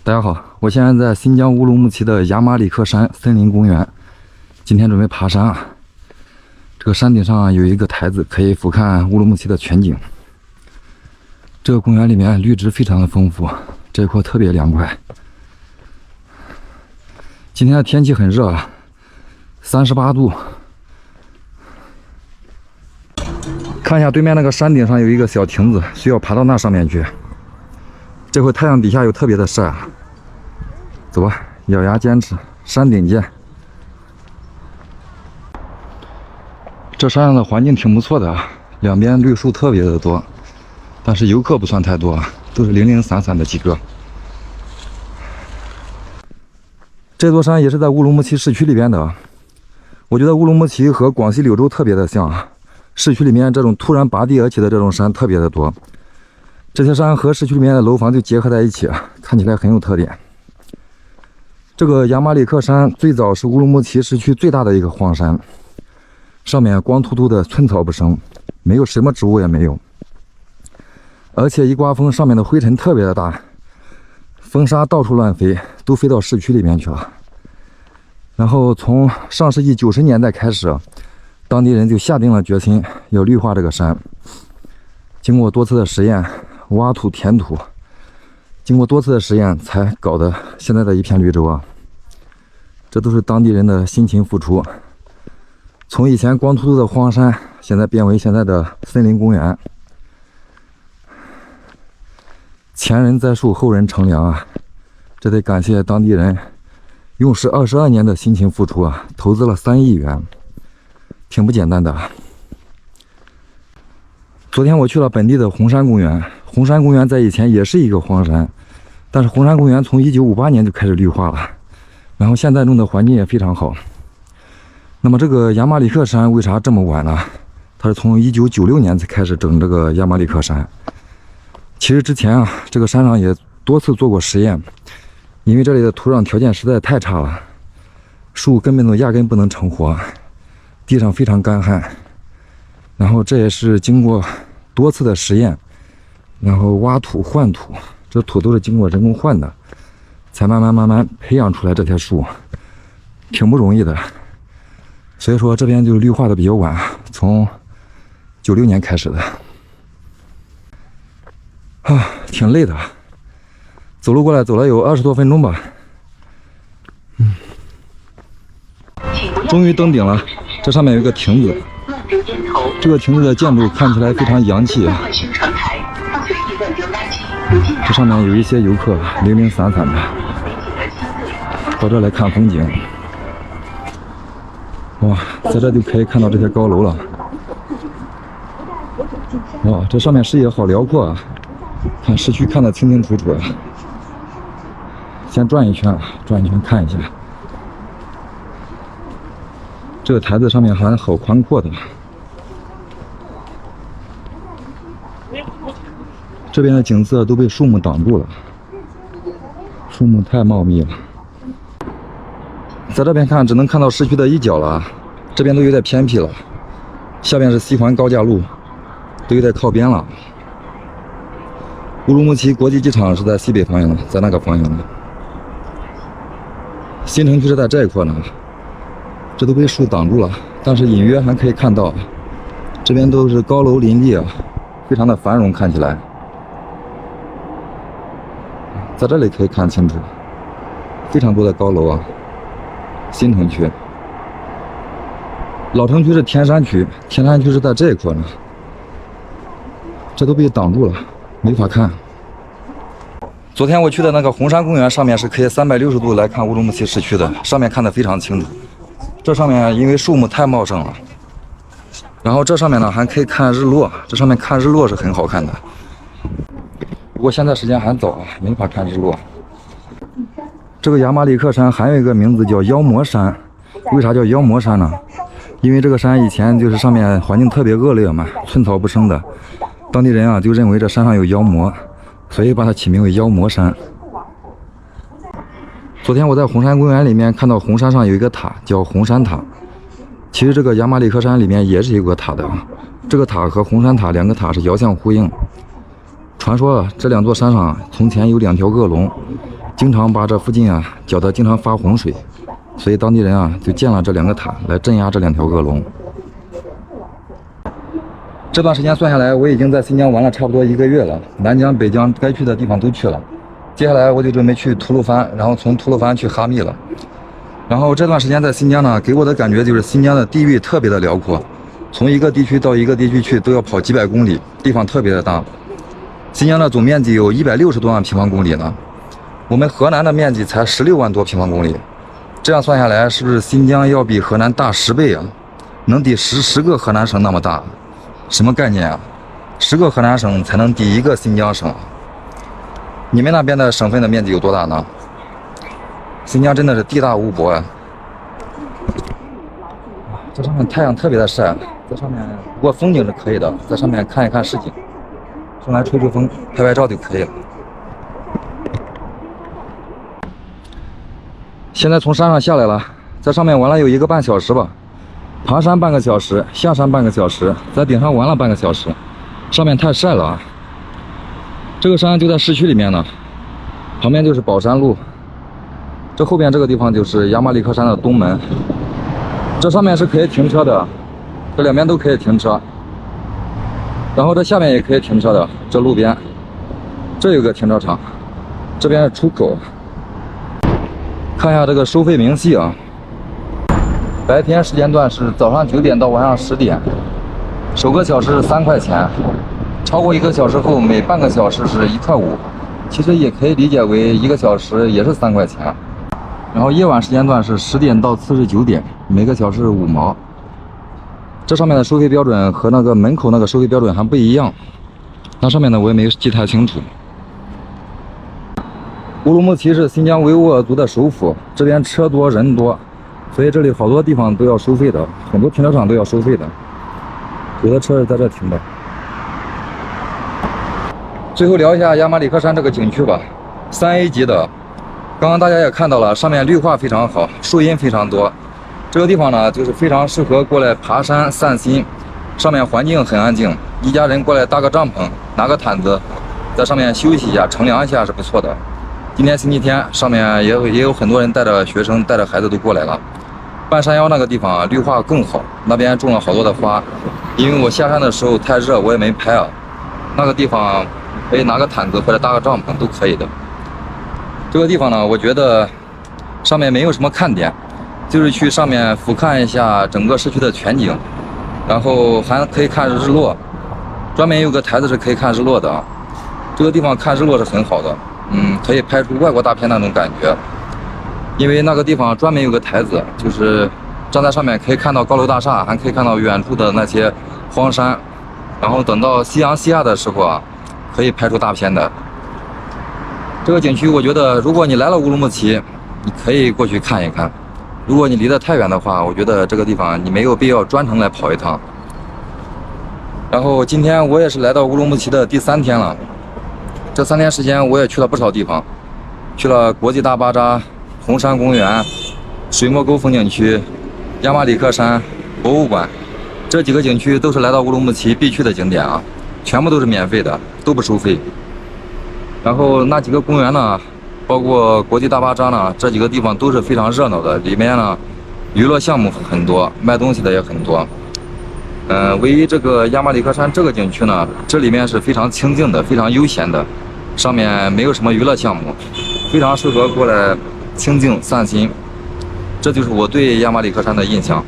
大家好，我现在在新疆乌鲁木齐的雅马里克山森林公园，今天准备爬山啊。这个山顶上有一个台子，可以俯瞰乌鲁木齐的全景。这个公园里面绿植非常的丰富，这一块特别凉快。今天的天气很热啊，38度。看一下对面那个山顶上有一个小亭子，需要爬到那上面去。这会太阳底下又特别的晒啊。走吧，咬牙坚持，山顶见。这山上的环境挺不错的啊，两边绿树特别的多，但是游客不算太多啊，都是零零散散的几个。这座山也是在乌鲁木齐市区里边的啊。我觉得乌鲁木齐和广西柳州特别的像啊，市区里面这种突然拔地而起的这种山特别的多。这些山和市区里面的楼房就结合在一起啊，看起来很有特点。这个雅马里克山最早是乌鲁木齐市区最大的一个荒山，上面光秃秃的，寸草不生，没有什么植物也没有。而且一刮风，上面的灰尘特别的大，风沙到处乱飞，都飞到市区里面去了。然后从上世纪90年代开始，当地人就下定了决心要绿化这个山。经过多次的实验，挖土填土，经过多次的实验才搞得现在的一片绿洲啊。这都是当地人的辛勤付出，从以前光秃秃的荒山，现在变为现在的森林公园。前人栽树，后人乘凉啊，这得感谢当地人用时22年的辛勤付出啊，投资了3亿元，挺不简单的。昨天我去了本地的红山公园，红山公园在以前也是一个荒山，但是红山公园从1958年就开始绿化了，然后现在种的环境也非常好。那么这个雅马里克山为啥这么晚呢？它是从1996年才开始整这个雅马里克山。其实之前啊，这个山上也多次做过实验，因为这里的土壤条件实在太差了，树根本都压根不能成活，地上非常干旱。然后这也是经过多次的实验，然后挖土换土，这土都是经过人工换的，才慢慢培养出来这些树，挺不容易的。所以说这边就绿化的比较晚，从96年开始的。啊，挺累的，走路过来走了有20多分钟吧。终于登顶了，这上面有一个亭子。这个亭子的建筑看起来非常洋气。这上面有一些游客零零散散的，到这来看风景。哇，在这就可以看到这些高楼了。哇，这上面视野好辽阔啊，看市区看得清清楚楚啊。先转一圈看一下。这个台子上面还好宽阔的。这边的景色都被树木挡住了，树木太茂密了。在这边看只能看到市区的一角了，这边都有点偏僻了。下边是西环高架路，都有点靠边了。乌鲁木齐国际机场是在西北方向的，在那个方向的。新城区是在这一块呢，这都被树挡住了，但是隐约还可以看到，这边都是高楼林立啊，非常的繁荣，看起来。在这里可以看清楚，非常多的高楼啊。新城区，老城区是天山区，天山区是在这一块呢，这都被挡住了，没法看。昨天我去的那个红山公园上面是可以360度来看乌鲁木齐市区的，上面看得非常清楚。这上面因为树木太茂盛了，然后这上面呢还可以看日落，这上面看日落是很好看的。不过现在时间还早，没法看日落。这个雅马里克山还有一个名字叫妖魔山，为啥叫妖魔山呢？因为这个山以前就是上面环境特别恶劣嘛，寸草不生的，当地人啊就认为这山上有妖魔，所以把它起名为妖魔山。昨天我在红山公园里面看到红山上有一个塔叫红山塔，其实这个雅马里克山里面也是有个塔的，这个塔和红山塔两个塔是遥相呼应。传说这两座山上从前有2条恶龙，经常把这附近啊搅得经常发洪水，所以当地人啊就建了这2个塔来镇压这2条恶龙。这段时间算下来，我已经在新疆玩了差不多1个月了，南疆、北疆该去的地方都去了。接下来我就准备去吐鲁番，然后从吐鲁番去哈密了。然后这段时间在新疆呢，给我的感觉就是新疆的地域特别的辽阔，从一个地区到一个地区去都要跑几百公里，地方特别的大。新疆的总面积有160多万平方公里呢，我们河南的面积才16万多平方公里，这样算下来，是不是新疆要比河南大10倍啊？能抵10个河南省那么大？什么概念啊？10个河南省才能抵1个新疆省。你们那边的省份的面积有多大呢？新疆真的是地大物博啊！这上面太阳特别的晒，在上面不过风景是可以的，在上面看一看市景，上来吹吹风、拍拍照就可以了。现在从山上下来了，在上面玩了有1个半小时吧，爬山半个小时，下山半个小时，在顶上玩了半个小时，上面太晒了啊！这个山就在市区里面呢，旁边就是宝山路，这后边这个地方就是亚马里克山的东门，这上面是可以停车的，这2边都可以停车，然后这下面也可以停车的，这路边，这有个停车场，这边是出口。看一下这个收费明细啊，白天时间段是早上9点到晚上10点，首个小时是3块钱，超过1个小时后每半个小时是1块5，其实也可以理解为1个小时也是3块钱。然后夜晚时间段是10点到次日9点，每个小时5毛。这上面的收费标准和那个门口那个收费标准还不一样，那上面呢我也没记太清楚。乌鲁木齐是新疆维吾尔族的首府，这边车多人多，所以这里好多地方都要收费的，很多停车场都要收费的，有的车是在这停的。最后聊一下亚马里克山这个景区吧，3A 级的。刚刚大家也看到了，上面绿化非常好，树荫非常多。这个地方呢，就是非常适合过来爬山散心，上面环境很安静，一家人过来搭个帐篷，拿个毯子，在上面休息一下、乘凉一下是不错的。今天星期天，上面也有很多人带着学生、带着孩子都过来了。半山腰那个地方绿化更好，那边种了好多的花。因为我下山的时候太热，我也没拍啊。那个地方可以拿个毯子或者搭个帐篷都可以的。这个地方呢，我觉得上面没有什么看点，就是去上面俯瞰一下整个市区的全景，然后还可以看日落。专门有个台子是可以看日落的啊。这个地方看日落是很好的。可以拍出外国大片那种感觉，因为那个地方专门有个台子，就是站在上面可以看到高楼大厦，还可以看到远处的那些荒山，然后等到夕阳西下的时候啊，可以拍出大片的。这个景区我觉得，如果你来了乌鲁木齐，你可以过去看一看；如果你离得太远的话，我觉得这个地方你没有必要专程来跑一趟。然后今天我也是来到乌鲁木齐的第3天了。这3天时间，我也去了不少地方，去了国际大巴扎、红山公园、水墨沟风景区、亚马里克山博物馆，这几个景区都是来到乌鲁木齐必去的景点啊，全部都是免费的，都不收费。然后那几个公园呢，包括国际大巴扎呢，这几个地方都是非常热闹的，里面呢娱乐项目很多，卖东西的也很多。唯一这个亚马里克山这个景区呢，这里面是非常清静的，非常悠闲的，上面没有什么娱乐项目，非常适合过来清静散心。这就是我对亚马里克山的印象。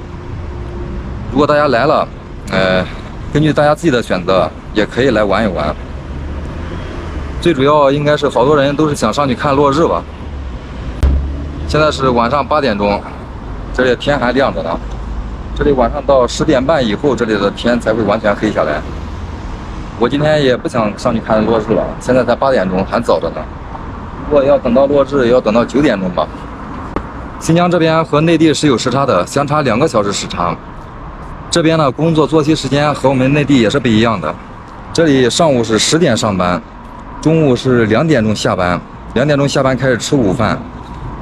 如果大家来了，根据大家自己的选择，也可以来玩一玩。最主要应该是好多人都是想上去看落日吧。现在是晚上8点钟，这里天还亮着呢。这里晚上到10点半以后，这里的天才会完全黑下来。我今天也不想上去看落日了，现在才8点钟，还早着呢。如果要等到落日，要等到9点钟吧。新疆这边和内地是有时差的，相差2个小时时差。这边呢，工作作息时间和我们内地也是不一样的。这里上午是10点上班，中午是2点钟下班，2点钟下班开始吃午饭。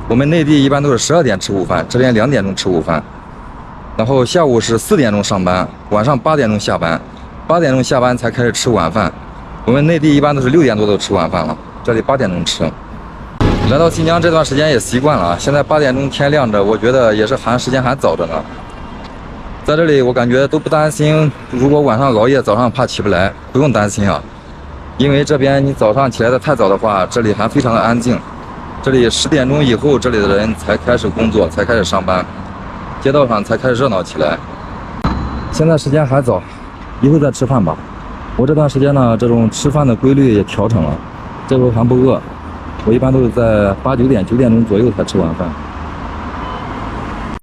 我们内地一般都是12点吃午饭，这边2点钟吃午饭。然后下午是4点钟上班，晚上8点钟下班，8点钟下班才开始吃晚饭。我们内地一般都是6点多都吃晚饭了，这里8点钟吃。来到新疆这段时间也习惯了，现在8点钟天亮着，我觉得也是时间还早着呢。在这里我感觉都不担心，如果晚上熬夜，早上怕起不来，不用担心啊。因为这边你早上起来的太早的话，这里还非常的安静。这里10点钟以后，这里的人才开始工作，才开始上班，街道上才开始热闹起来。现在时间还早，一会儿再吃饭吧。我这段时间呢，这种吃饭的规律也调成了，这会还不饿。我一般都是在8、9点、9点钟左右才吃晚饭。